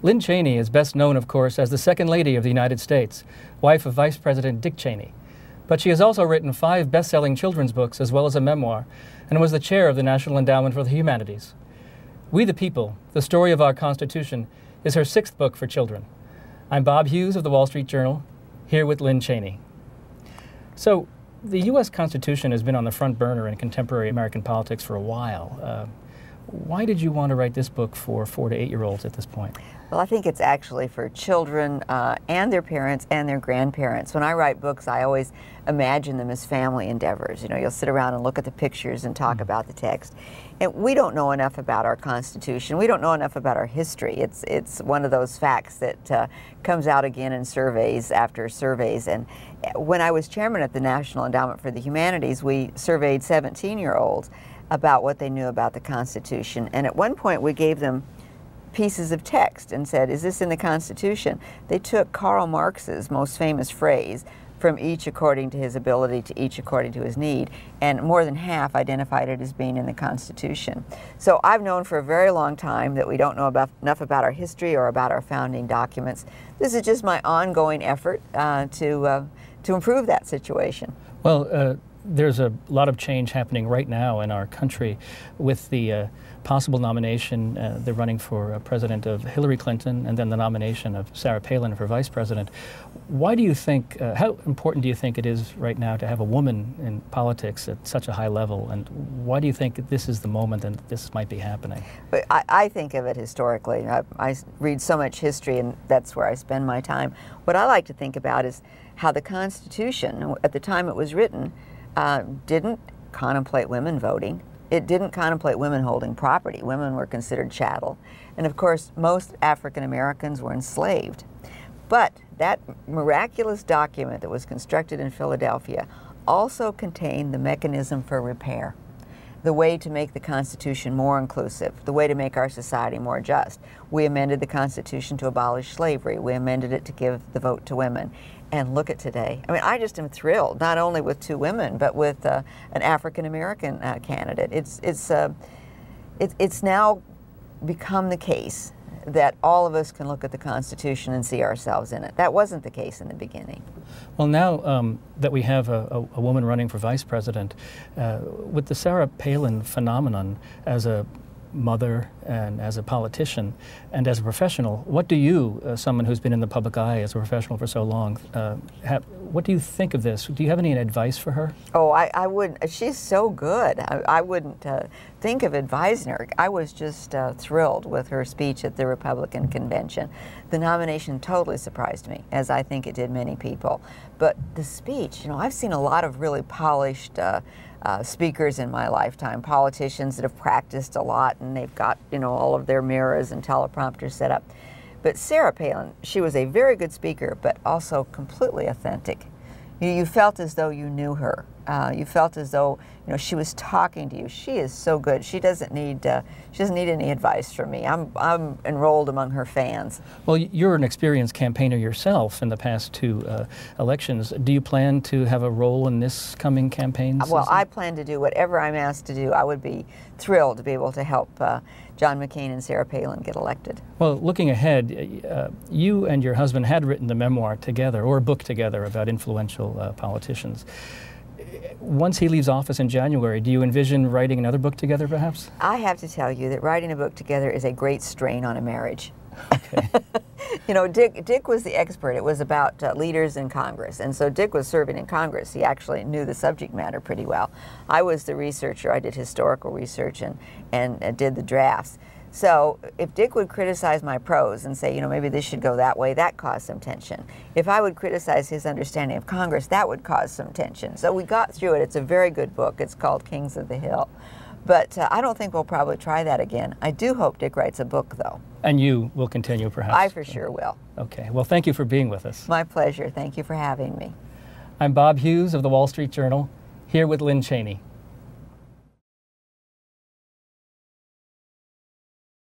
Lynne Cheney is best known, of course, as the Second Lady of the United States, wife of Vice President Dick Cheney. But she has also written 5 best-selling children's books as well as a memoir, and was the chair of the National Endowment for the Humanities. We the People, The Story of Our Constitution, is her 6th book for children. I'm Bob Hughes of the Wall Street Journal, here with Lynne Cheney. So, the U.S. Constitution has been on the front burner in contemporary American politics for a while. Why did you want to write this book for 4 to 8-year-olds at this point? Well, I think it's actually for children and their parents and their grandparents. When I write books, I always imagine them as family endeavors. You know, you'll sit around and look at the pictures and talk about the text. And we don't know enough about our Constitution. We don't know enough about our history. It's one of those facts that comes out again in surveys after surveys. And when I was chairman at the National Endowment for the Humanities, we surveyed 17-year-olds about what they knew about the Constitution. And at one point, we gave them pieces of text and said, is this in the Constitution? They took Karl Marx's most famous phrase, from each according to his ability to each according to his need, and more than half identified it as being in the Constitution. So I've known for a very long time that we don't know enough about our history or about our founding documents. This is just my ongoing effort to improve that situation. Well, there's a lot of change happening right now in our country with the possible nomination, the running for president of Hillary Clinton, and then the nomination of Sarah Palin for vice president. Why do you think, how important do you think it is right now to have a woman in politics at such a high level, and why do you think this is the moment and this might be happening? I think of it historically. I read so much history, and that's where I spend my time. What I like to think about is how the Constitution, at the time it was written, didn't contemplate women voting. It didn't contemplate women holding property. Women were considered chattel. And of course, most African Americans were enslaved. But that miraculous document that was constructed in Philadelphia also contained the mechanism for repair, the way to make the Constitution more inclusive, the way to make our society more just. We amended the Constitution to abolish slavery. We amended it to give the vote to women. And look at today. I mean, I just am thrilled, not only with 2 women, but with an African-American candidate. It's now become the case that all of us can look at the Constitution and see ourselves in it. That wasn't the case in the beginning. Well, now that we have a woman running for vice president, with the Sarah Palin phenomenon as a mother and as a politician and as a professional, what do you, someone who's been in the public eye as a professional for so long, what do you think of this? Do you have any advice for her? Oh, I wouldn't. She's so good. I wouldn't think of advising her. I was just thrilled with her speech at the Republican convention. The nomination totally surprised me, as I think it did many people. But the speech, you know, I've seen a lot of really polished speakers in my lifetime, politicians that have practiced a lot and they've got, you know, all of their mirrors and teleprompters set up. But Sarah Palin, she was a very good speaker, but also completely authentic. You felt as though you knew her. You felt as though, you know, she was talking to you. She is so good. She doesn't need any advice from me. I'm enrolled among her fans. Well, you're an experienced campaigner yourself in the past 2 elections. Do you plan to have a role in this coming campaign season? Well, I plan to do whatever I'm asked to do. I would be thrilled to be able to help John McCain and Sarah Palin get elected. Well, looking ahead, you and your husband had written a memoir together, or a book together, about influential politicians. Once he leaves office in January, do you envision writing another book together, perhaps? I have to tell you that writing a book together is a great strain on a marriage. Okay. You know, Dick was the expert. It was about leaders in Congress, and so Dick was serving in Congress. He actually knew the subject matter pretty well. I was the researcher. I did historical research and did the drafts. So if Dick would criticize my prose and say, you know, maybe this should go that way, that caused some tension. If I would criticize his understanding of Congress, that would cause some tension. So we got through it. It's a very good book. It's called Kings of the Hill. But I don't think we'll probably try that again. I do hope Dick writes a book, though. And you will continue, perhaps? I for sure will. Okay. Well, thank you for being with us. My pleasure. Thank you for having me. I'm Bob Hughes of the Wall Street Journal, here with Lynne Cheney.